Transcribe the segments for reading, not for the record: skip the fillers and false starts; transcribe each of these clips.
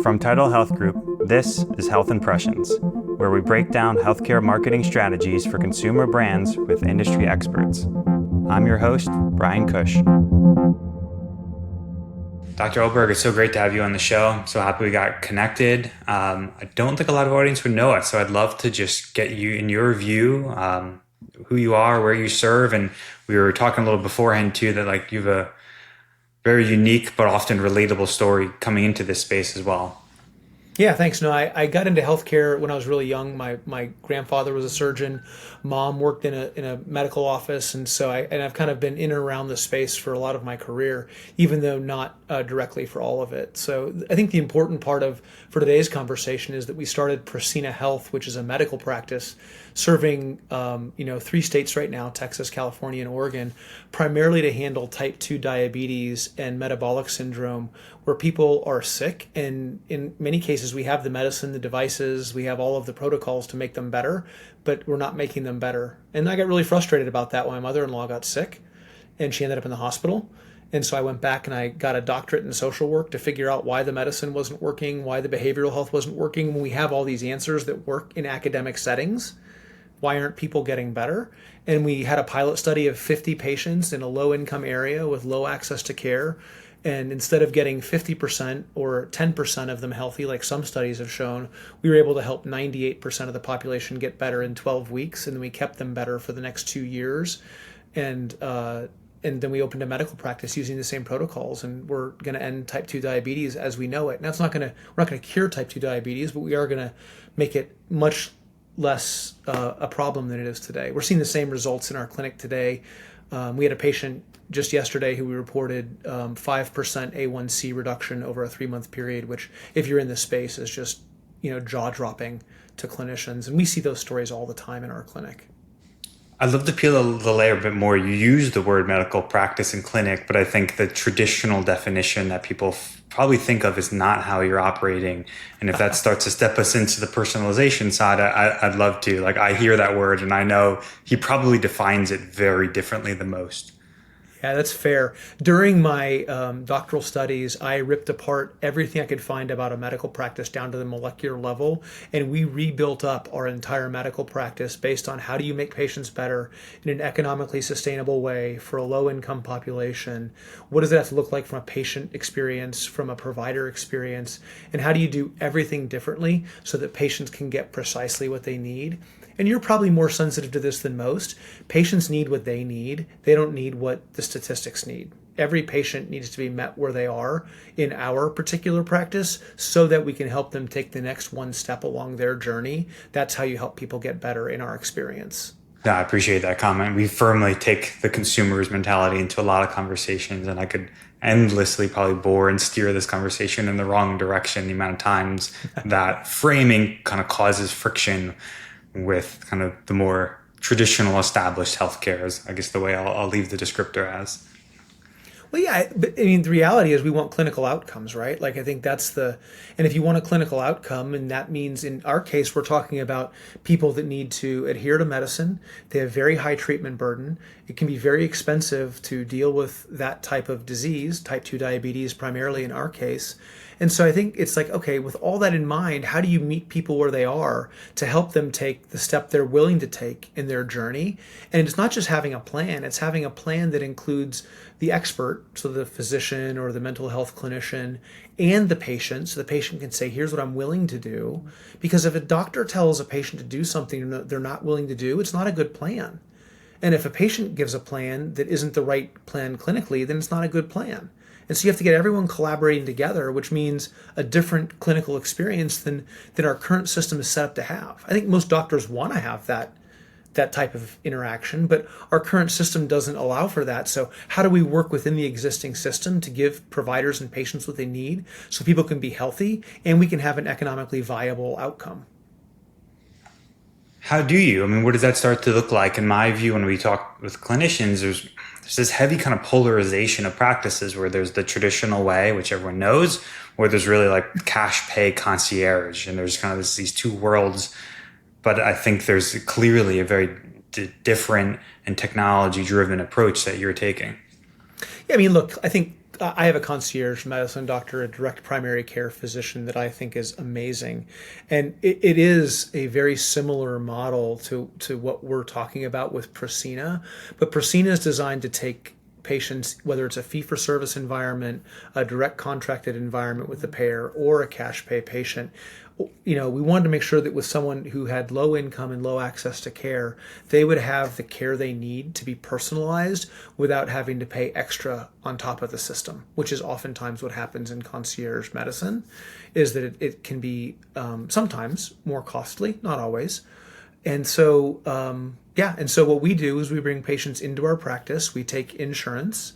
From Tidal Health Group, this is Health Impressions, where we break down healthcare marketing strategies for consumer brands with industry experts. I'm your host, Bryan Cush. Dr. Oberg, it's so great to have you on the show. I'm so happy we got connected. I don't think a lot of audience would know it, so I'd love to just get you in your view, who you are, where you serve, and we were talking a little beforehand too that you have a very unique but often relatable story coming into this space as well. Yeah, thanks. No, I got into healthcare when I was really young. My grandfather was a surgeon. Mom worked in a medical office, and so I've kind of been in and around the space for a lot of my career, even though not directly for all of it. So I think the important part for today's conversation is that we started Precina Health, which is a medical practice serving 3 states right now: Texas, California, and Oregon, primarily to handle type 2 diabetes and metabolic syndrome, where people are sick, and in many cases we have the medicine, the devices, we have all of the protocols to make them better, but we're not making them better. And I got really frustrated about that when my mother-in-law got sick and she ended up in the hospital. And so I went back and I got a doctorate in social work to figure out why the medicine wasn't working, why the behavioral health wasn't working. When we have all these answers that work in academic settings, why aren't people getting better? And we had a pilot study of 50 patients in a low-income area with low access to care. And instead of getting 50% or 10% of them healthy, like some studies have shown, we were able to help 98% of the population get better in 12 weeks. And then we kept them better for the next 2 years. And then we opened a medical practice using the same protocols. And we're going to end type 2 diabetes as we know it. Now, we're not going to cure type 2 diabetes, but we are going to make it much less a problem than it is today. We're seeing the same results in our clinic today. We had a patient just yesterday who we reported 5% A1C reduction over a 3-month period, which, if you're in this space, is just jaw-dropping to clinicians. And we see those stories all the time in our clinic. I'd love to peel the layer a bit more. You use the word medical practice and clinic, but I think the traditional definition that people probably think of is not how you're operating. And if that starts to step us into the personalization side, I'd love to. I hear that word, and I know he probably defines it very differently than most. Yeah, that's fair. During my doctoral studies, I ripped apart everything I could find about a medical practice down to the molecular level, and we rebuilt up our entire medical practice based on how do you make patients better in an economically sustainable way for a low-income population. What does it have to look like from a patient experience, from a provider experience, and how do you do everything differently so that patients can get precisely what they need? And you're probably more sensitive to this than most. Patients need what they need. They don't need what the statistics need. Every patient needs to be met where they are in our particular practice so that we can help them take the next one step along their journey. That's how you help people get better in our experience. Yeah, I appreciate that comment. We firmly take the consumer's mentality into a lot of conversations, and I could endlessly probably bore and steer this conversation in the wrong direction, the amount of times that framing kind of causes friction with kind of the more traditional established healthcare is, I guess, the way I'll leave the descriptor as. Well, yeah, but I mean, the reality is we want clinical outcomes, right? I think and if you want a clinical outcome, and that means in our case, we're talking about people that need to adhere to medicine. They have very high treatment burden. It can be very expensive to deal with that type of disease, type 2 diabetes, primarily in our case. And so I think it's okay, with all that in mind, how do you meet people where they are to help them take the step they're willing to take in their journey? And it's not just having a plan, it's having a plan that includes the expert, so the physician or the mental health clinician, and the patient, so the patient can say, here's what I'm willing to do. Because if a doctor tells a patient to do something they're not willing to do, it's not a good plan. And if a patient gives a plan that isn't the right plan clinically, then it's not a good plan. And so you have to get everyone collaborating together, which means a different clinical experience than our current system is set up to have. I think most doctors want to have that type of interaction, but our current system doesn't allow for that. So how do we work within the existing system to give providers and patients what they need so people can be healthy and we can have an economically viable outcome? How do you? I mean, what does that start to look like? In my view, when we talk with clinicians, there's this heavy kind of polarization of practices where there's the traditional way, which everyone knows, where there's really cash pay concierge, and there's kind of these two worlds. But I think there's clearly a very different and technology-driven approach that you're taking. Yeah, I mean, look, I think I have a concierge medicine doctor, a direct primary care physician that I think is amazing. And it is a very similar model to what we're talking about with Precina. But Precina is designed to take patients, whether it's a fee-for-service environment, a direct contracted environment with the payer, or a cash pay patient. We wanted to make sure that with someone who had low income and low access to care, they would have the care they need to be personalized without having to pay extra on top of the system, which is oftentimes what happens in concierge medicine, is that it can be sometimes more costly, not always. And so, so what we do is we bring patients into our practice, we take insurance,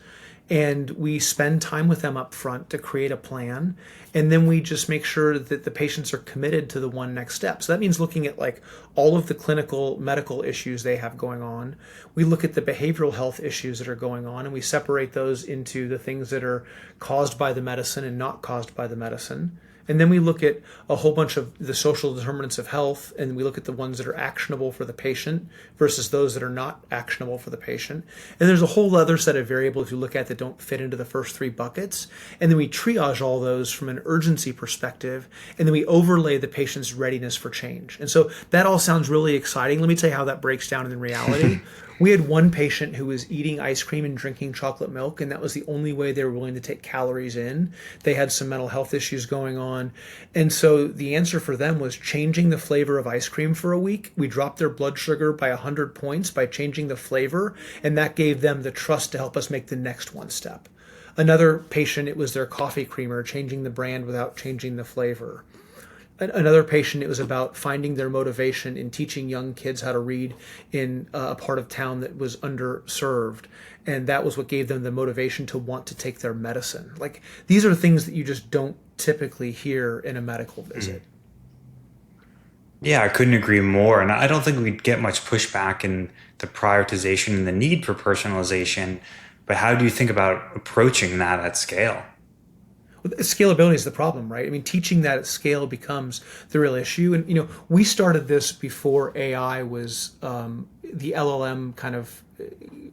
and we spend time with them up front to create a plan. And then we just make sure that the patients are committed to the one next step. So that means looking at like all of the clinical medical issues they have going on. We look at the behavioral health issues that are going on, and we separate those into the things that are caused by the medicine and not caused by the medicine. And then we look at a whole bunch of the social determinants of health, and we look at the ones that are actionable for the patient versus those that are not actionable for the patient. And there's a whole other set of variables you look at that don't fit into the first three buckets. And then we triage all those from an urgency perspective, and then we overlay the patient's readiness for change. And so that all sounds really exciting. Let me tell you how that breaks down in reality. We had one patient who was eating ice cream and drinking chocolate milk, and that was the only way they were willing to take calories in. They had some mental health issues going on. And so the answer for them was changing the flavor of ice cream for a week. We dropped their blood sugar by 100 points by changing the flavor, and that gave them the trust to help us make the next one step. Another patient, it was their coffee creamer, changing the brand without changing the flavor. Another patient, it was about finding their motivation in teaching young kids how to read in a part of town that was underserved. And that was what gave them the motivation to want to take their medicine. Like, these are things that you just don't typically hear in a medical visit. Yeah, I couldn't agree more. And I don't think we'd get much pushback in the prioritization and the need for personalization. But how do you think about approaching that at scale? Scalability is the problem, right? I mean, teaching that at scale becomes the real issue. And, we started this before AI was the LLM kind of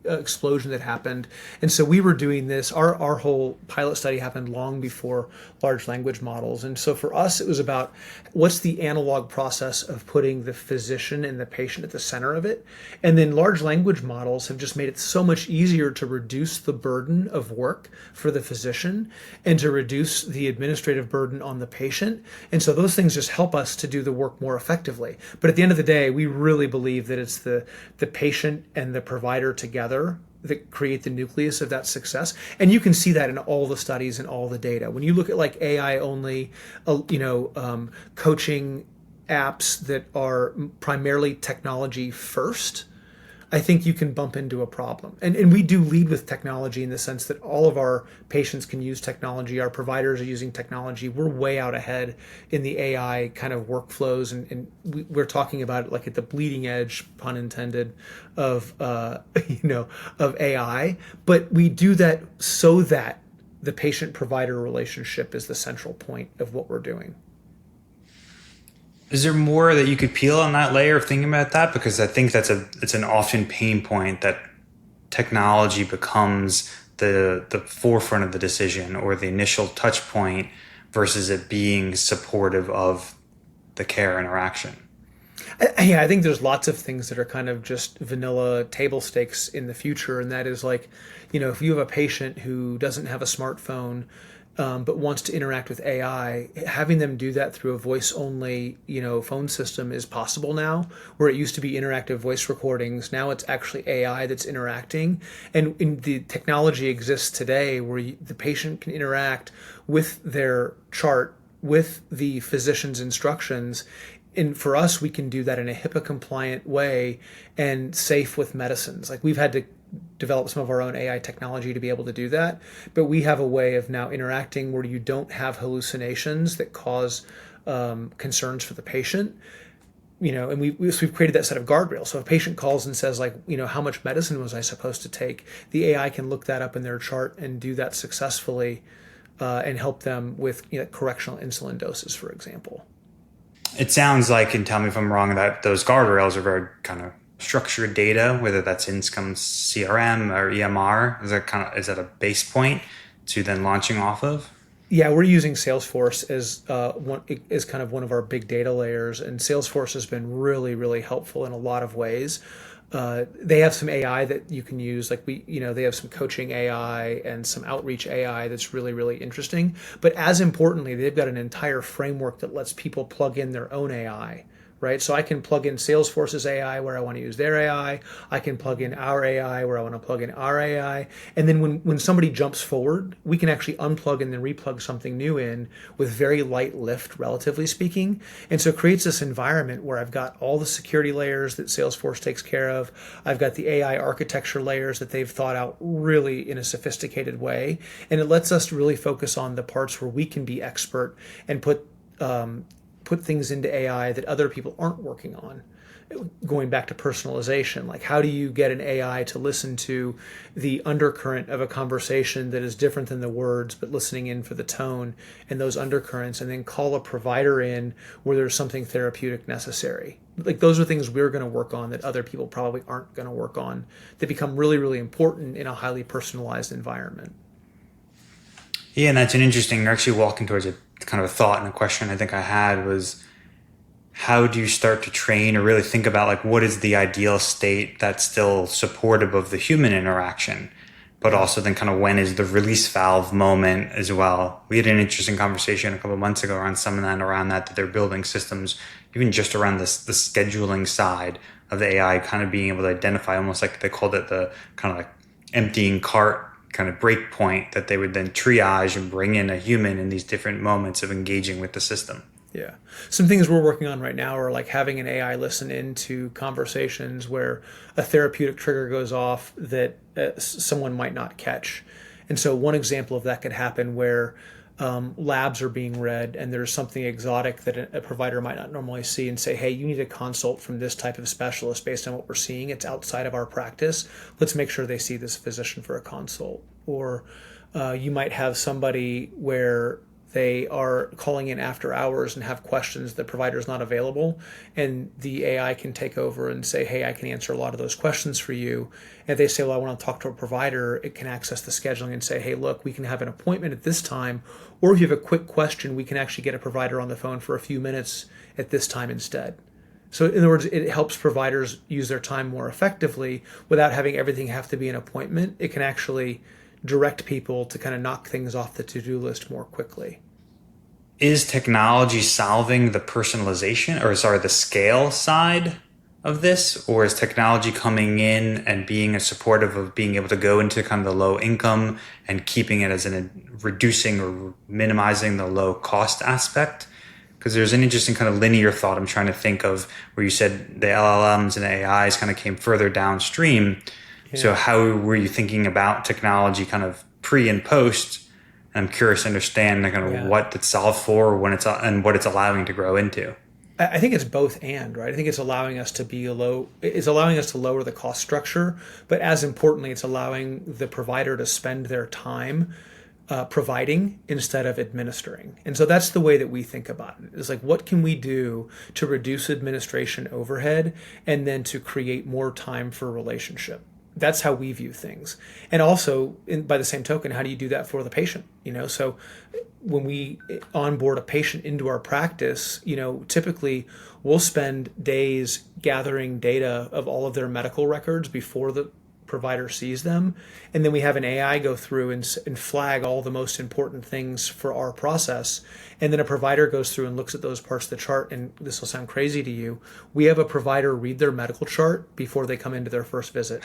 explosion that happened. And so we were doing this, our whole pilot study happened long before large language models. And so for us, it was about what's the analog process of putting the physician and the patient at the center of it. And then large language models have just made it so much easier to reduce the burden of work for the physician and to reduce the administrative burden on the patient. And so those things just help us to do the work more effectively. But at the end of the day, we really believe that it's the patient and the provider together that create the nucleus of that success. And you can see that in all the studies and all the data. When you look at like AI only, coaching apps that are primarily technology first, I think you can bump into a problem. And we do lead with technology in the sense that all of our patients can use technology. Our providers are using technology. We're way out ahead in the AI kind of workflows. And we're talking about it like at the bleeding edge, pun intended, of AI. But we do that so that the patient-provider relationship is the central point of what we're doing. Is there more that you could peel on that layer of thinking about that? Because I think it's an often pain point that technology becomes the forefront of the decision or the initial touch point versus it being supportive of the care interaction. I think there's lots of things that are kind of just vanilla table stakes in the future. And that is like, if you have a patient who doesn't have a smartphone, but wants to interact with AI, having them do that through a voice-only, phone system is possible now, where it used to be interactive voice recordings. Now it's actually AI that's interacting. And the technology exists today where the patient can interact with their chart, with the physician's instructions. And for us, we can do that in a HIPAA-compliant way and safe with medicines. Like, we've had to develop some of our own AI technology to be able to do that. But we have a way of now interacting where you don't have hallucinations that cause concerns for the patient. And we've created that set of guardrails. So if a patient calls and says, like, how much medicine was I supposed to take? The AI can look that up in their chart and do that successfully and help them with correctional insulin doses, for example. It sounds like, and tell me if I'm wrong, that those guardrails are very kind of structured data, whether that's in some CRM or EMR. Is that a base point to then launching off of? Yeah, we're using Salesforce as kind of one of our big data layers, and Salesforce has been really, really helpful in a lot of ways. They have some AI that you can use, like they have some coaching AI and some outreach AI that's really, really interesting. But as importantly, they've got an entire framework that lets people plug in their own AI. Right. So I can plug in Salesforce's AI where I want to use their AI. I can plug in our AI where I want to plug in our AI. And then when somebody jumps forward, we can actually unplug and then replug something new in with very light lift, relatively speaking. And so it creates this environment where I've got all the security layers that Salesforce takes care of. I've got the AI architecture layers that they've thought out really in a sophisticated way. And it lets us really focus on the parts where we can be expert and put things into AI that other people aren't working on. Going back to personalization, like how do you get an AI to listen to the undercurrent of a conversation that is different than the words, but listening in for the tone and those undercurrents, and then call a provider in where there's something therapeutic necessary. Like those are things we're going to work on that other people probably aren't going to work on, that become really, really important in a highly personalized environment. Yeah, and that's an interesting, you're actually walking towards a kind of a thought, and a question I think I had was, how do you start to train or really think about like what is the ideal state that's still supportive of the human interaction, but also then kind of when is the release valve moment as well? We had an interesting conversation a couple of months ago around some of that, around that they're building systems even just around the scheduling side of the AI, kind of being able to identify, almost like they called it the kind of like emptying cart kind of break point, that they would then triage and bring in a human in these different moments of engaging with the system. Yeah. Some things we're working on right now are like having an AI listen into conversations where a therapeutic trigger goes off that someone might not catch. And so one example of that could happen where labs are being read and there's something exotic that a provider might not normally see, and say, hey, you need a consult from this type of specialist based on what we're seeing. It's outside of our practice. Let's make sure they see this physician for a consult. Or you might have somebody where they are calling in after hours and have questions, the provider's not available, and the AI can take over and say, hey, I can answer a lot of those questions for you. And if they say, well, I want to talk to a provider, it can access the scheduling and say, hey, look, we can have an appointment at this time, or if you have a quick question, we can actually get a provider on the phone for a few minutes at this time instead. So in other words, it helps providers use their time more effectively without having everything have to be an appointment. It can actually direct people to kind of knock things off the to-do list more quickly. Is technology solving the personalization, or sorry, the scale side of this, or is technology coming in and being a supportive of being able to go into kind of the low income and keeping it as reducing or minimizing the low cost aspect? Because there's an interesting kind of linear thought I'm trying to think of, where you said the LLMs and the AIs kind of came further downstream. Yeah. So how were you thinking about technology kind of pre and post? I'm curious to understand kind of what it's solved for, when it's and what it's allowing to grow into. I think it's both and, right? I think it's allowing us to lower the cost structure, but as importantly, it's allowing the provider to spend their time providing instead of administering. And so that's the way that we think about it. It's like, what can we do to reduce administration overhead and then to create more time for relationship? That's how we view things. And also, by the same token, how do you do that for the patient? So when we onboard a patient into our practice, typically we'll spend days gathering data of all of their medical records before the provider sees them. And then we have an AI go through and flag all the most important things for our process. And then a provider goes through and looks at those parts of the chart. And this will sound crazy to you. We have a provider read their medical chart before they come into their first visit.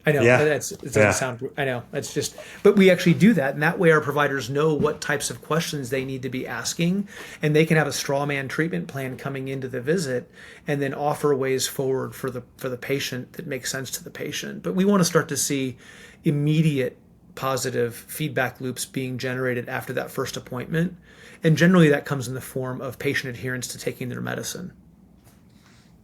I know, it doesn't sound, I know, it's just, but we actually do that. And that way our providers know what types of questions they need to be asking, and they can have a straw man treatment plan coming into the visit and then offer ways forward for the patient that makes sense to the patient. But we want to start to see immediate positive feedback loops being generated after that first appointment. And generally that comes in the form of patient adherence to taking their medicine.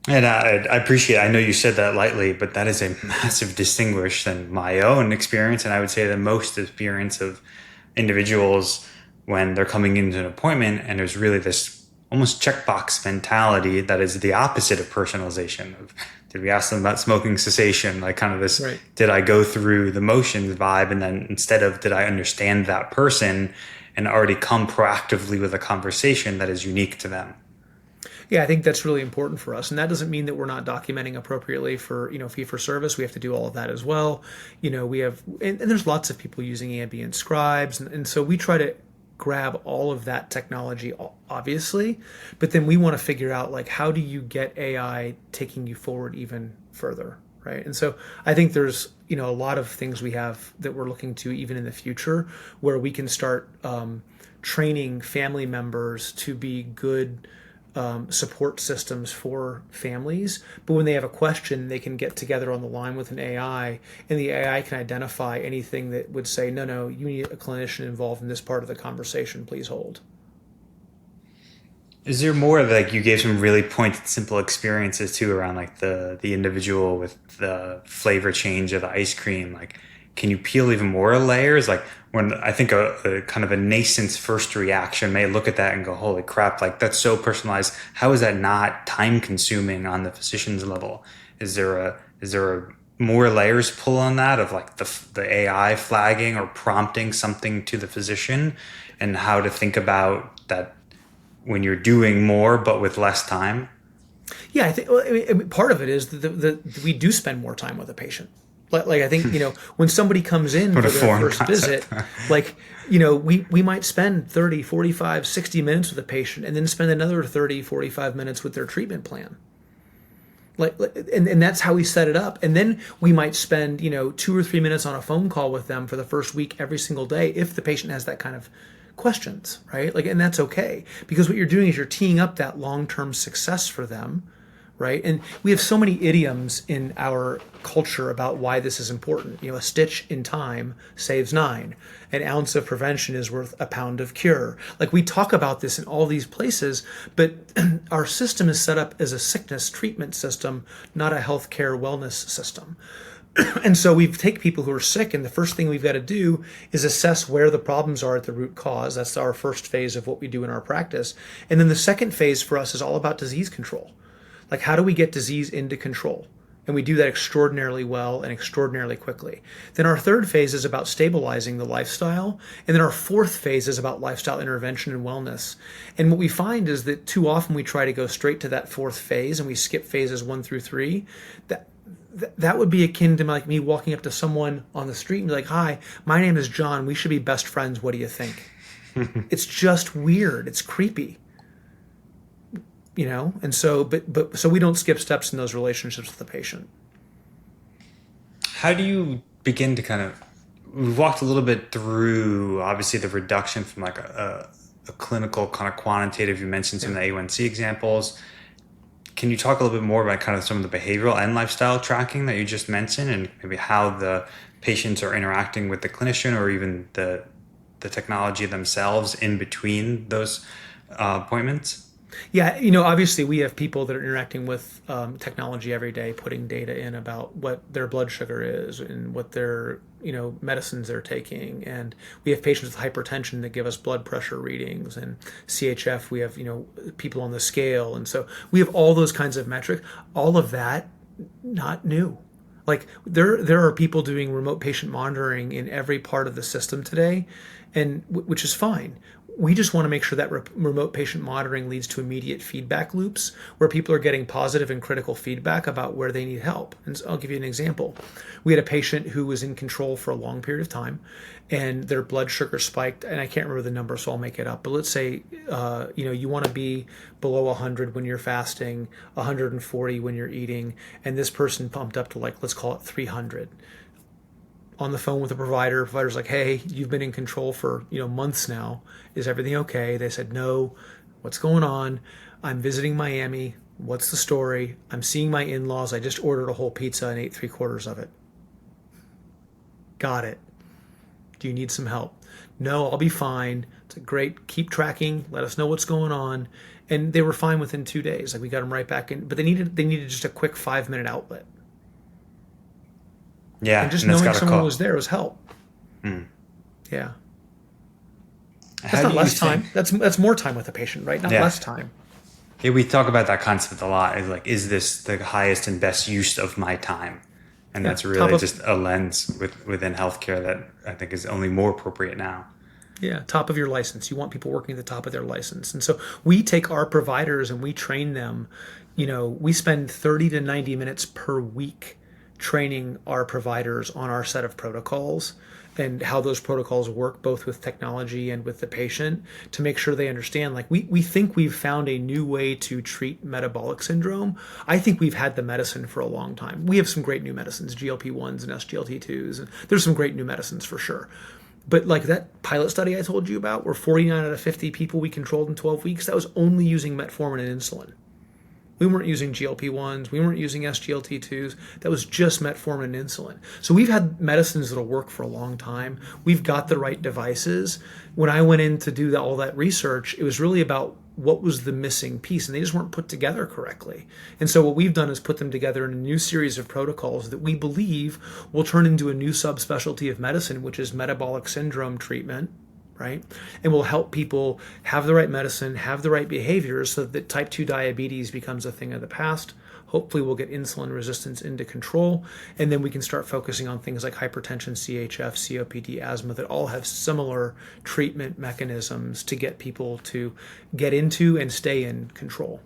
And I appreciate it. I know you said that lightly, but that is a massive distinguish than my own experience. And I would say the most experience of individuals when they're coming into an appointment and there's really this almost checkbox mentality that is the opposite of personalization. Did we ask them about smoking cessation? Like kind of this, Right. did I go through the motions vibe? And then instead of did I understand that person and already come proactively with a conversation that is unique to them? Yeah, I think that's really important for us, and that doesn't mean that we're not documenting appropriately for fee for service. We have to do all of that as well. We have, and there's lots of people using ambient scribes, and so we try to grab all of that technology, obviously, but then we want to figure out like how do you get AI taking you forward even further, right? And so I think there's a lot of things we have that we're looking to even in the future where we can start training family members to be good support systems for families, but when they have a question, they can get together on the line with an AI, and the AI can identify anything that would say, no, you need a clinician involved in this part of the conversation, please hold. Is there more like you gave some really pointed, simple experiences too around like the individual with the flavor change of the ice cream? Like, can you peel even more layers? Like when I think a kind of a nascent first reaction may look at that and go, holy crap, like that's so personalized. How is that not time consuming on the physician's level? Is there a more layers pull on that of like the AI flagging or prompting something to the physician and how to think about that when you're doing more but with less time? Yeah, I mean, part of it is that we do spend more time with a patient. Like I think, when somebody comes in for their first visit, like, we might spend 30, 45, 60 minutes with a patient and then spend another 30, 45 minutes with their treatment plan. And that's how we set it up. And then we might spend, 2 or 3 minutes on a phone call with them for the first week every single day if the patient has that kind of questions, right? And that's okay. Because what you're doing is you're teeing up that long-term success for them. Right. And we have so many idioms in our culture about why this is important. A stitch in time saves 9. An ounce of prevention is worth a pound of cure. Like we talk about this in all these places, but our system is set up as a sickness treatment system, not a healthcare wellness system. And so we take people who are sick, and the first thing we've got to do is assess where the problems are at the root cause. That's our first phase of what we do in our practice. And then the second phase for us is all about disease control. Like, how do we get disease into control? And we do that extraordinarily well and extraordinarily quickly. Then our third phase is about stabilizing the lifestyle. And then our fourth phase is about lifestyle intervention and wellness. And what we find is that too often we try to go straight to that fourth phase and we skip phases 1 through 3. That would be akin to like me walking up to someone on the street and be like, hi, my name is John. We should be best friends. What do you think? It's just weird. It's creepy. And so, but so we don't skip steps in those relationships with the patient. How do you begin to we've walked a little bit through, obviously, the reduction from like a clinical kind of quantitative, you mentioned some of the A1C examples. Can you talk a little bit more about kind of some of the behavioral and lifestyle tracking that you just mentioned and maybe how the patients are interacting with the clinician or even the technology themselves in between those appointments? Yeah, obviously we have people that are interacting with technology every day, putting data in about what their blood sugar is and what their, medicines they're taking. And we have patients with hypertension that give us blood pressure readings, and CHF, we have, people on the scale. And so we have all those kinds of metrics, all of that, not new. Like there are people doing remote patient monitoring in every part of the system today, and which is fine. We just want to make sure that remote patient monitoring leads to immediate feedback loops where people are getting positive and critical feedback about where they need help. And so I'll give you an example. We had a patient who was in control for a long period of time and their blood sugar spiked, and I can't remember the number, so I'll make it up. But let's say, you want to be below 100 when you're fasting, 140 when you're eating, and this person pumped up to let's call it 300. On the phone with the provider's like, hey, you've been in control for months now, is everything okay? They said, no. What's going on? I'm visiting Miami. What's the story? I'm seeing my in-laws. I just ordered a whole pizza and ate 3/4 of it. Got it. Do you need some help? No, I'll be fine. It's great. Keep tracking. Let us know what's going on. And they were fine within 2 days. Like we got them right back in, but they needed just a quick 5-minute outlet. Yeah, and just knowing someone was there was help. Yeah, that's not less time. That's more time with the patient, right? Not less time. Yeah, we talk about that concept a lot. Is like, is this the highest and best use of my time? And Yeah, that's really just a lens within healthcare that I think is only more appropriate now. top of your license. You want people working at the top of their license. And so we take our providers and we train them. We spend 30 to 90 minutes per week training our providers on our set of protocols and how those protocols work both with technology and with the patient to make sure they understand. Like we think we've found a new way to treat metabolic syndrome. I think we've had the medicine for a long time. We have some great new medicines, GLP-1s and SGLT2s, and there's some great new medicines for sure. But like that pilot study I told you about, where 49 out of 50 people we controlled in 12 weeks, that was only using metformin and insulin. We weren't using GLP-1s. We weren't using SGLT2s. That was just metformin and insulin. So we've had medicines that'll work for a long time. We've got the right devices. When I went in to do all that research, it was really about what was the missing piece, and they just weren't put together correctly. And so what we've done is put them together in a new series of protocols that we believe will turn into a new subspecialty of medicine, which is metabolic syndrome treatment, right? And will help people have the right medicine, have the right behaviors so that type 2 diabetes becomes a thing of the past. Hopefully we'll get insulin resistance into control, and then we can start focusing on things like hypertension, CHF, COPD, asthma that all have similar treatment mechanisms to get people to get into and stay in control.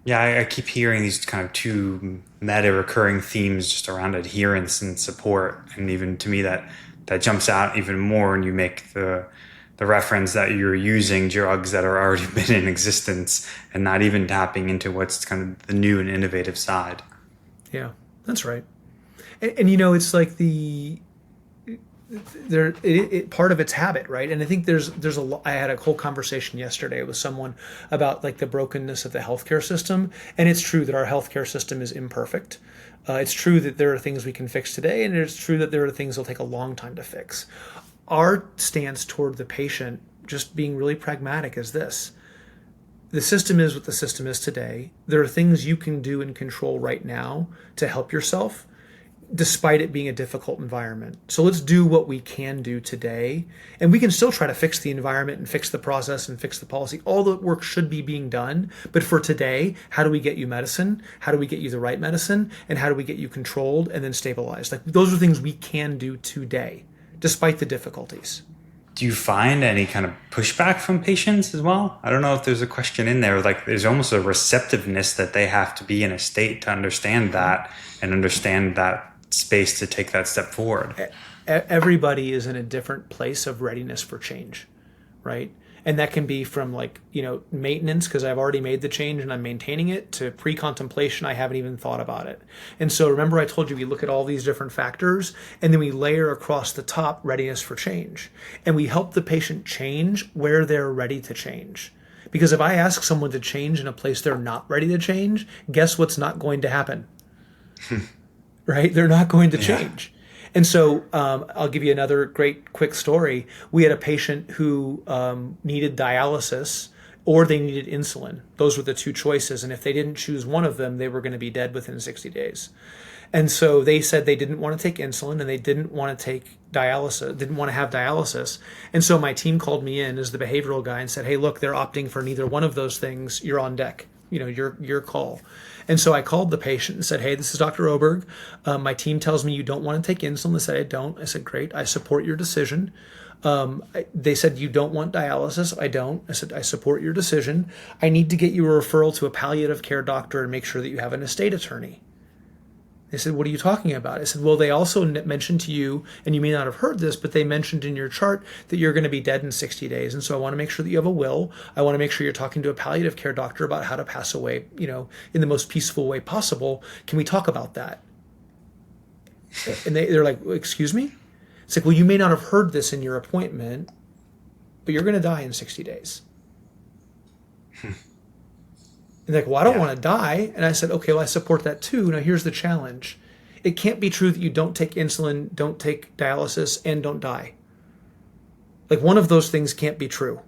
Yeah, I keep hearing these kind of two meta recurring themes just around adherence and support. And even to me, that jumps out even more when you make the reference that you're using drugs that are already been in existence and not even tapping into what's kind of the new and innovative side. Yeah, that's right. And it's like part of its habit, right? And I think I had a whole conversation yesterday with someone about like the brokenness of the healthcare system. And it's true that our healthcare system is imperfect. It's true that there are things we can fix today, and it's true that there are things that'll take a long time to fix. Our stance toward the patient, just being really pragmatic, is this. The system is what the system is today. There are things you can do and control right now to help yourself, despite it being a difficult environment. So let's do what we can do today. And we can still try to fix the environment and fix the process and fix the policy. All the work should be being done. But for today, how do we get you medicine? How do we get you the right medicine? And how do we get you controlled and then stabilized? Like those are things we can do today, despite the difficulties. Do you find any kind of pushback from patients as well? I don't know if there's a question in there, like there's almost a receptiveness that they have to be in a state to understand that and understand that space to take that step forward. Everybody is in a different place of readiness for change, right? And that can be from maintenance, because I've already made the change and I'm maintaining it, to pre-contemplation, I haven't even thought about it. And so remember I told you we look at all these different factors and then we layer across the top readiness for change. And we help the patient change where they're ready to change. Because if I ask someone to change in a place they're not ready to change, guess what's not going to happen? Right? They're not going to change. And so I'll give you another great quick story. We had a patient who needed dialysis or they needed insulin. Those were the two choices. And if they didn't choose one of them, they were going to be dead within 60 days. And so they said they didn't want to take insulin and they didn't want to take dialysis, didn't want to have dialysis. And so my team called me in as the behavioral guy and said, hey, look, they're opting for neither one of those things. You're on deck. Your call. And so I called the patient and said, hey, this is Dr. Oberg. My team tells me you don't want to take insulin. They said, I don't. I said, great. I support your decision. They said, you don't want dialysis. I don't. I said, I support your decision. I need to get you a referral to a palliative care doctor and make sure that you have an estate attorney. They said, what are you talking about? I said, well, they also mentioned to you, and you may not have heard this, but they mentioned in your chart that you're going to be dead in 60 days. And so I want to make sure that you have a will. I want to make sure you're talking to a palliative care doctor about how to pass away, in the most peaceful way possible. Can we talk about that? And they're like, excuse me? It's like, well, you may not have heard this in your appointment, but you're going to die in 60 days. And they're like, well, I don't want to die. And I said, okay, well, I support that too. Now, here's the challenge. It can't be true that you don't take insulin, don't take dialysis, and don't die. Like one of those things can't be true.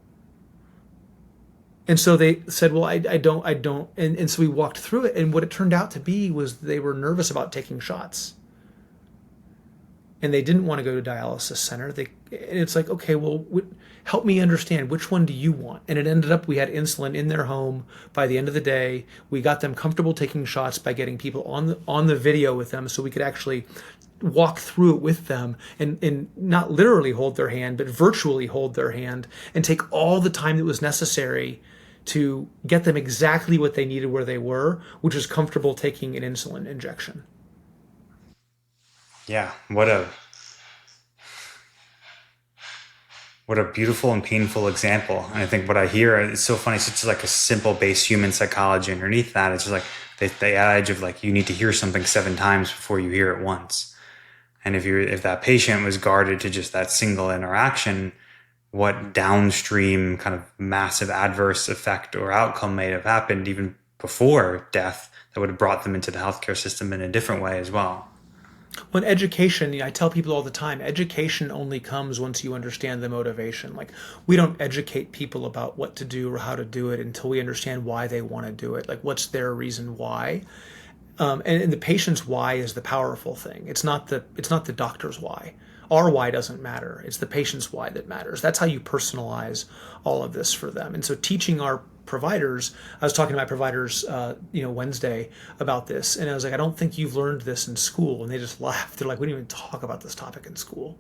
And so they said, well, I don't. And so we walked through it. And what it turned out to be was they were nervous about taking shots. And they didn't want to go to a dialysis center. And it's like, okay, well, help me understand, which one do you want? And it ended up, we had insulin in their home by the end of the day. We got them comfortable taking shots by getting people on the video with them, so we could actually walk through it with them, and not literally hold their hand, but virtually hold their hand, and take all the time that was necessary to get them exactly what they needed where they were, which is comfortable taking an insulin injection. Yeah, what a beautiful and painful example. And I think what I hear is so funny. It's just like a simple base human psychology underneath that. It's just like the adage of like, you need to hear something 7 times before you hear it once. And if that patient was guarded to just that single interaction, what downstream kind of massive adverse effect or outcome may have happened even before death that would have brought them into the healthcare system in a different way as well. When education, I tell people all the time, education only comes once you understand the motivation. Like, we don't educate people about what to do or how to do it until we understand why they want to do it. Like, what's their reason why? And the patient's why is the powerful thing. It's not the doctor's why. Our why doesn't matter. It's the patient's why that matters. That's how you personalize all of this for them. And so teaching our providers, I was talking to my providers, Wednesday about this, and I was like, I don't think you've learned this in school. And they just laughed. They're like, we didn't even talk about this topic in school.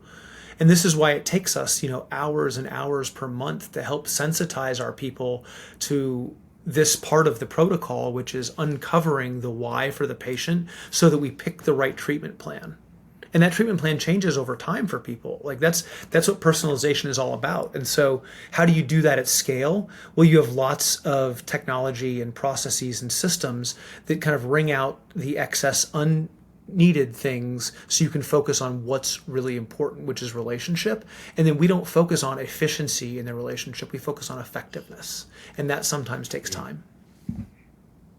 And this is why it takes us, hours and hours per month to help sensitize our people to this part of the protocol, which is uncovering the why for the patient so that we pick the right treatment plan. And that treatment plan changes over time for people. Like, that's what personalization is all about. And so how do you do that at scale? Well, you have lots of technology and processes and systems that kind of wring out the excess unneeded things so you can focus on what's really important, which is relationship. And then we don't focus on efficiency in the relationship. We focus on effectiveness. And that sometimes takes time.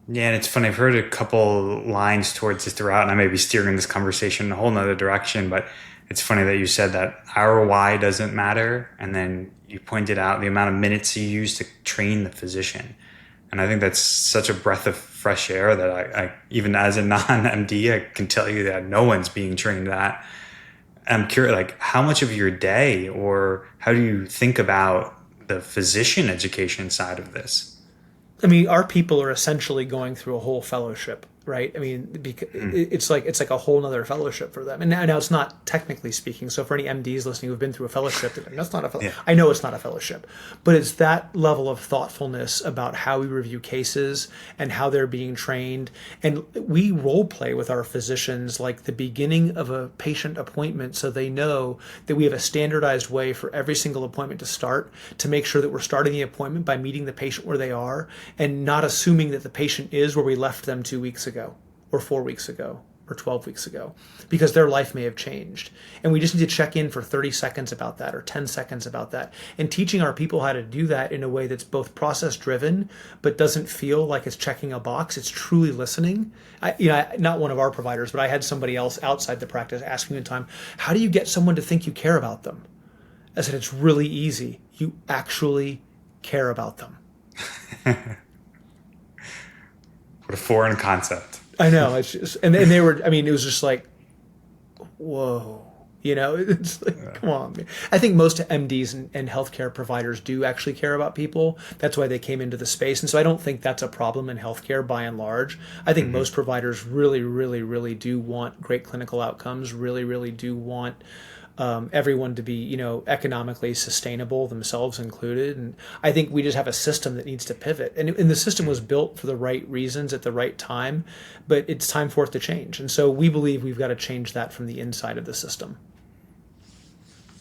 Yeah, and it's funny. I've heard a couple lines towards this throughout, and I may be steering this conversation in a whole nother direction, but it's funny that you said that our why doesn't matter, and then you pointed out the amount of minutes you use to train the physician. And I think that's such a breath of fresh air that I even as a non-MD, I can tell you that no one's being trained that. I'm curious, like, how much of your day, or how do you think about the physician education side of this? I mean, our people are essentially going through a whole fellowship, right? I mean, because it's like a whole nother fellowship for them. And now it's not technically speaking. So for any MDs listening who've been through a fellowship, that's not a fellowship. Yeah. I know it's not a fellowship, but it's that level of thoughtfulness about how we review cases and how they're being trained. And we role play with our physicians like the beginning of a patient appointment, so they know that we have a standardized way for every single appointment to start, to make sure that we're starting the appointment by meeting the patient where they are and not assuming that the patient is where we left them 2 weeks ago or 4 weeks ago or 12 weeks ago, because their life may have changed. And we just need to check in for 30 seconds about that, or 10 seconds about that. And teaching our people how to do that in a way that's both process driven, but doesn't feel like it's checking a box. It's truly listening. Not one of our providers, but I had somebody else outside the practice asking me one time, how do you get someone to think you care about them? I said, it's really easy. You actually care about them. What a foreign concept. I know. It's just, and they were, I mean, it was just like, whoa, it's like, yeah. Come on, man. I think most MDs and healthcare providers do actually care about people. That's why they came into the space. And so I don't think that's a problem in healthcare by and large. I think most providers really, really, really do want great clinical outcomes, really, really do want everyone to be, economically sustainable, themselves included. And I think we just have a system that needs to pivot. And the system was built for the right reasons at the right time, but it's time for it to change. And so we believe we've got to change that from the inside of the system.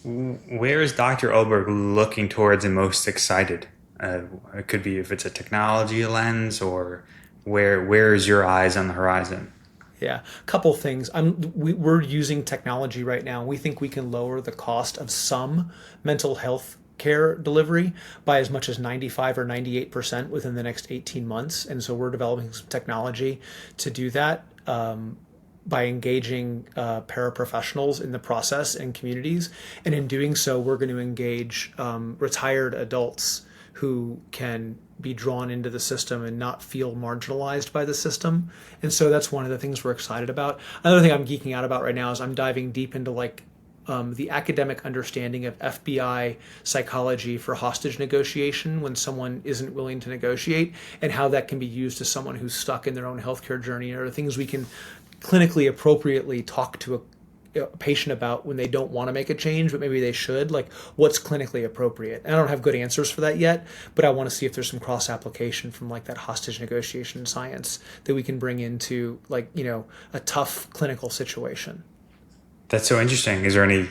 Where is Dr. Oberg looking towards and most excited? It could be if it's a technology lens, or where is your eyes on the horizon? Yeah, a couple things. We're using technology right now. We think we can lower the cost of some mental health care delivery by as much as 95 or 98% within the next 18 months. And so we're developing some technology to do that by engaging paraprofessionals in the process and communities. And in doing so, we're going to engage retired adults who can be drawn into the system and not feel marginalized by the system. And so that's one of the things we're excited about. Another thing I'm geeking out about right now is I'm diving deep into like the academic understanding of FBI psychology for hostage negotiation when someone isn't willing to negotiate, and how that can be used as someone who's stuck in their own healthcare journey, or things we can clinically appropriately talk to a patient about when they don't want to make a change, but maybe they should, like what's clinically appropriate. And I don't have good answers for that yet, but I want to see if there's some cross application from like that hostage negotiation science that we can bring into like, a tough clinical situation. That's so interesting. Is there any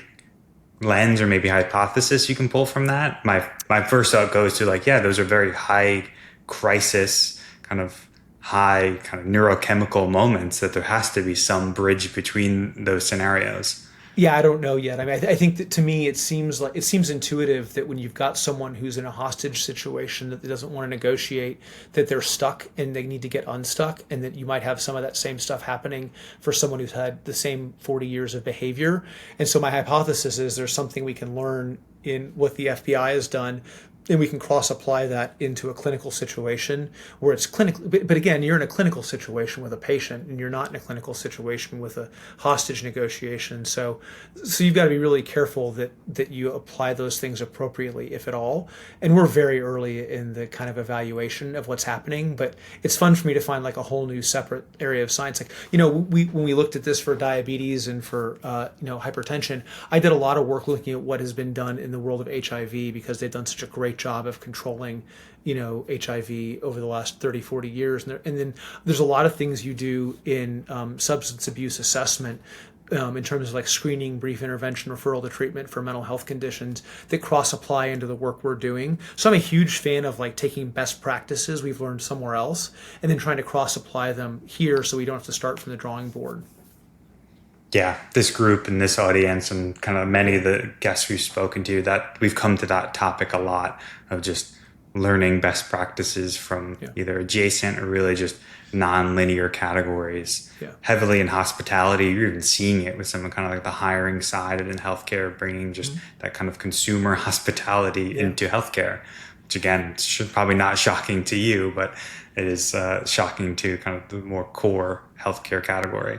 lens or maybe hypothesis you can pull from that? My first thought goes to like, yeah, those are very high crisis, high neurochemical moments, that there has to be some bridge between those scenarios. Yeah, I don't know yet. I mean, I think that to me, it seems intuitive that when you've got someone who's in a hostage situation that doesn't want to negotiate, that they're stuck and they need to get unstuck, and that you might have some of that same stuff happening for someone who's had the same 40 years of behavior. And so my hypothesis is there's something we can learn in what the FBI has done, and we can cross-apply that into a clinical situation where it's clinical. But again, you're in a clinical situation with a patient, and you're not in a clinical situation with a hostage negotiation. So you've got to be really careful that you apply those things appropriately, if at all. And we're very early in the kind of evaluation of what's happening, but it's fun for me to find like a whole new separate area of science. Like, when we looked at this for diabetes and for hypertension, I did a lot of work looking at what has been done in the world of HIV, because they've done such a great job of controlling HIV over the last 30, 40 years. And then there's a lot of things you do in substance abuse assessment, in terms of like screening, brief intervention, referral to treatment for mental health conditions, that cross apply into the work we're doing. So I'm a huge fan of like taking best practices we've learned somewhere else and then trying to cross apply them here, so we don't have to start from the drawing board. Yeah, this group and this audience and kind of many of the guests we've spoken to, that we've come to that topic a lot of just learning best practices from either adjacent or really just non-linear categories. Yeah. Heavily in hospitality, you're even seeing it with some kind of like the hiring side, and in healthcare, bringing just that kind of consumer hospitality into healthcare, which again, should probably not shocking to you, but it is shocking to kind of the more core healthcare category.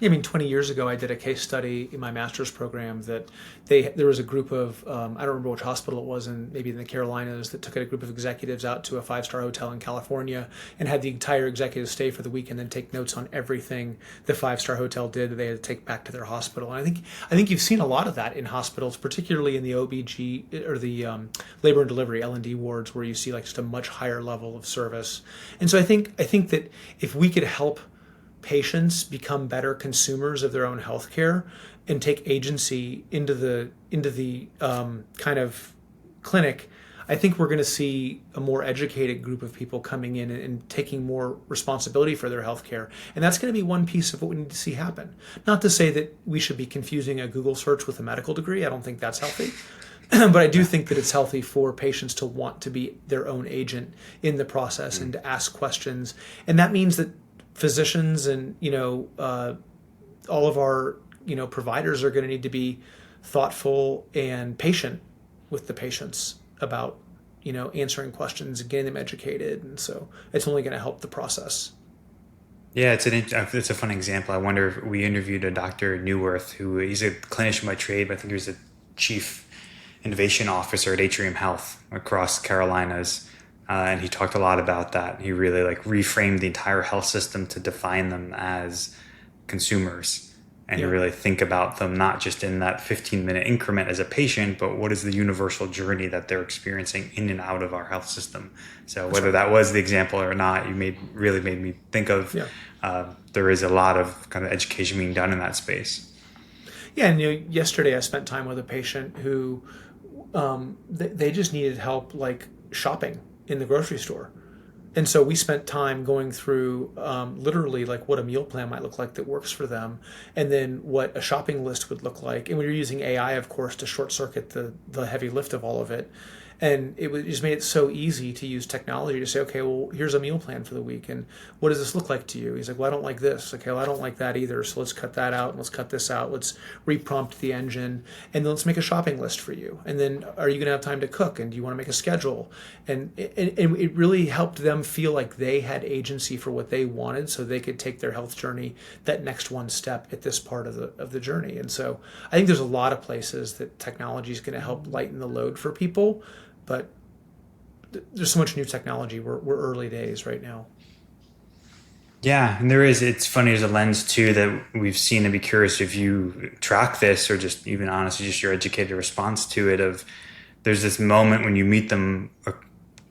I mean, 20 years ago, I did a case study in my master's program that there was a group of, I don't remember which hospital it was, maybe in the Carolinas, that took a group of executives out to a 5-star hotel in California and had the entire executive stay for the week and then take notes on everything the 5-star hotel did that they had to take back to their hospital. And I think you've seen a lot of that in hospitals, particularly in the OBG or the labor and delivery, L&D wards, where you see like just a much higher level of service. And so I think that if we could help patients become better consumers of their own healthcare and take agency into the kind of clinic, I think we're going to see a more educated group of people coming in and taking more responsibility for their healthcare. And that's going to be one piece of what we need to see happen. Not to say that we should be confusing a Google search with a medical degree. I don't think that's healthy. But I do think that it's healthy for patients to want to be their own agent in the process and to ask questions. And that means that physicians and all of our providers are going to need to be thoughtful and patient with the patients about answering questions and getting them educated, and so it's only going to help the process. Yeah, it's a fun example. I wonder if we interviewed a Dr. Newworth, who he's a clinician by trade, but I think he was a chief innovation officer at Atrium Health across Carolinas. And he talked a lot about that. He really reframed the entire health system to define them as consumers, and you really think about them not just in that 15-minute increment as a patient, but what is the universal journey that they're experiencing in and out of our health system. So whether that was the example or not, really made me think of there is a lot of kind of education being done in that space. Yeah, and yesterday I spent time with a patient who they just needed help shopping in the grocery store. And so we spent time going through literally what a meal plan might look like that works for them, and then what a shopping list would look like. And we were using AI, of course, to short circuit the heavy lift of all of it. And just made it so easy to use technology to say, okay, well, here's a meal plan for the week. And what does this look like to you? He's like, well, I don't like this. Okay, well, I don't like that either. So let's cut that out and let's cut this out. Let's reprompt the engine and then let's make a shopping list for you. And then are you going to have time to cook? And do you want to make a schedule? And it really helped them feel like they had agency for what they wanted so they could take their health journey that next one step at this part of the journey. And so I think there's a lot of places that technology is going to help lighten the load for people. But there's so much new technology. We're early days right now. Yeah, and there is. It's funny, there's a lens too that we've seen. To be curious if you track this or just even honestly just your educated response to it. Of there's this moment when you meet them, a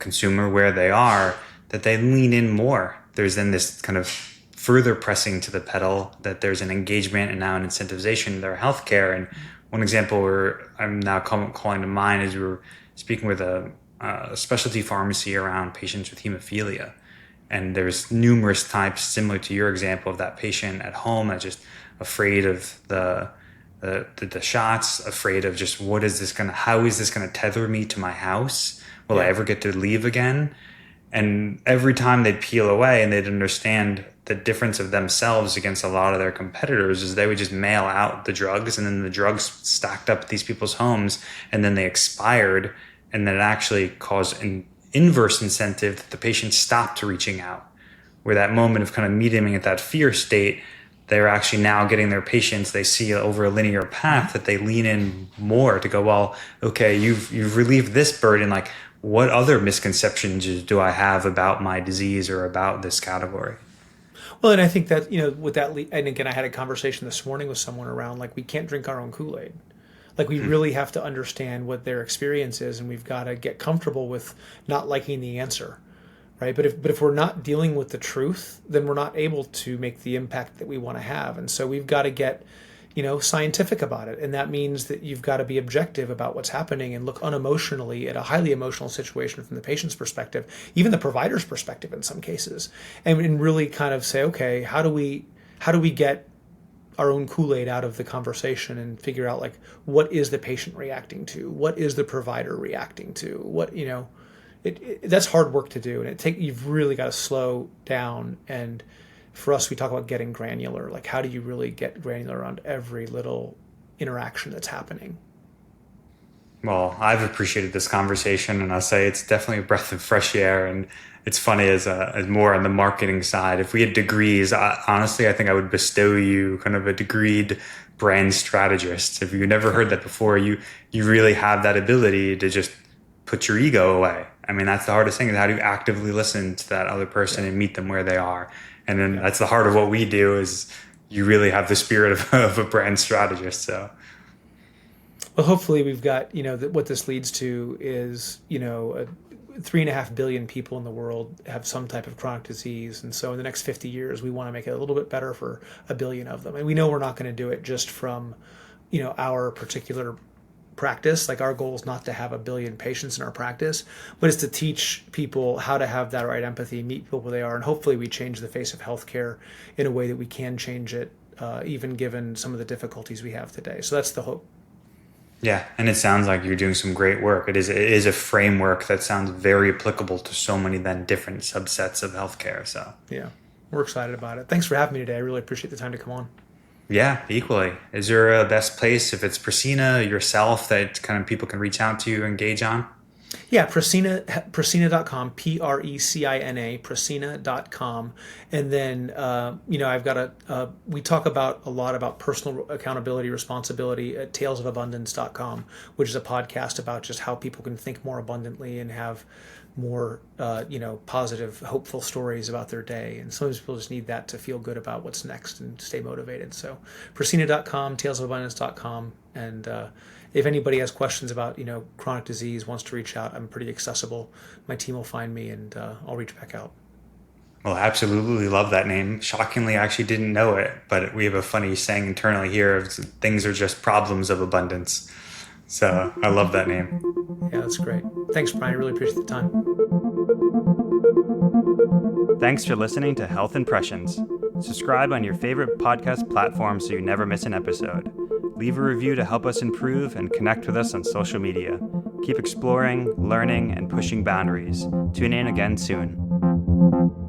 consumer where they are, that they lean in more. There's then this kind of further pressing to the pedal that there's an engagement and now an incentivization of their healthcare. And one example where I'm now calling to mind is we were speaking with a specialty pharmacy around patients with hemophilia. And there's numerous types similar to your example of that patient at home that's just afraid of the shots, afraid of just how is this going to tether me to my house? Will I ever get to leave again? And every time they'd peel away and they'd understand the difference of themselves against a lot of their competitors is they would just mail out the drugs, and then the drugs stacked up at these people's homes, and then they expired, and then it actually caused an inverse incentive that the patient stopped reaching out. Where that moment of kind of meeting at that fear state, they're actually now getting their patients, they see over a linear path that they lean in more to go, well, okay, you've relieved this burden, like what other misconceptions do I have about my disease or about this category? Well, and I think that, with that, and again, I had a conversation this morning with someone around, like, we can't drink our own Kool-Aid. Like, we really have to understand what their experience is, and we've got to get comfortable with not liking the answer, right? But if we're not dealing with the truth, then we're not able to make the impact that we want to have. And so we've got to get, scientific about it. And that means that you've got to be objective about what's happening and look unemotionally at a highly emotional situation from the patient's perspective, even the provider's perspective in some cases, and really kind of say, okay, how do we get our own Kool-Aid out of the conversation and figure out, like, what is the patient reacting to? What is the provider reacting to? What, that's hard work to do. And you've really got to slow down. And for us, we talk about getting granular. Like, how do you really get granular around every little interaction that's happening? Well, I've appreciated this conversation, and I'll say it's definitely a breath of fresh air. And it's funny as more on the marketing side. If we had degrees, honestly, I think I would bestow you kind of a degreed brand strategist. If you've never heard that before, you really have that ability to just put your ego away. I mean, that's the hardest thing, is how do you actively listen to that other person and meet them where they are? And then that's the heart of what we do, is you really have the spirit of a brand strategist. So, well, hopefully we've got, what this leads to is, 3.5 billion people in the world have some type of chronic disease. And so in the next 50 years, we want to make it a little bit better for 1 billion of them. And we know we're not going to do it just from, our particular practice. Like, our goal is not to have 1 billion patients in our practice, but it's to teach people how to have that right empathy, meet people where they are. And hopefully we change the face of healthcare in a way that we can change it, even given some of the difficulties we have today. So that's the hope. Yeah, and it sounds like you're doing some great work. It is a framework that sounds very applicable to so many then different subsets of healthcare. So yeah, we're excited about it. Thanks for having me today. I really appreciate the time to come on. Yeah, equally. Is there a best place, if it's Precina, yourself, that kind of people can reach out to you, engage on? Yeah, Precina.com, Precina, Precina.com. And then, I've got we talk a lot about personal accountability, responsibility at talesofabundance.com, which is a podcast about just how people can think more abundantly and have more, positive, hopeful stories about their day. And sometimes people just need that to feel good about what's next and stay motivated. So Precina.com, talesofabundance.com. And, if anybody has questions about, chronic disease, wants to reach out, I'm pretty accessible. My team will find me, and I'll reach back out. Well, absolutely love that name. Shockingly, I actually didn't know it, but we have a funny saying internally here of things are just problems of abundance. So I love that name. Yeah, that's great. Thanks, Bryan. I really appreciate the time. Thanks for listening to Health Impressions. Subscribe on your favorite podcast platform so you never miss an episode. Leave a review to help us improve, and connect with us on social media. Keep exploring, learning, and pushing boundaries. Tune in again soon.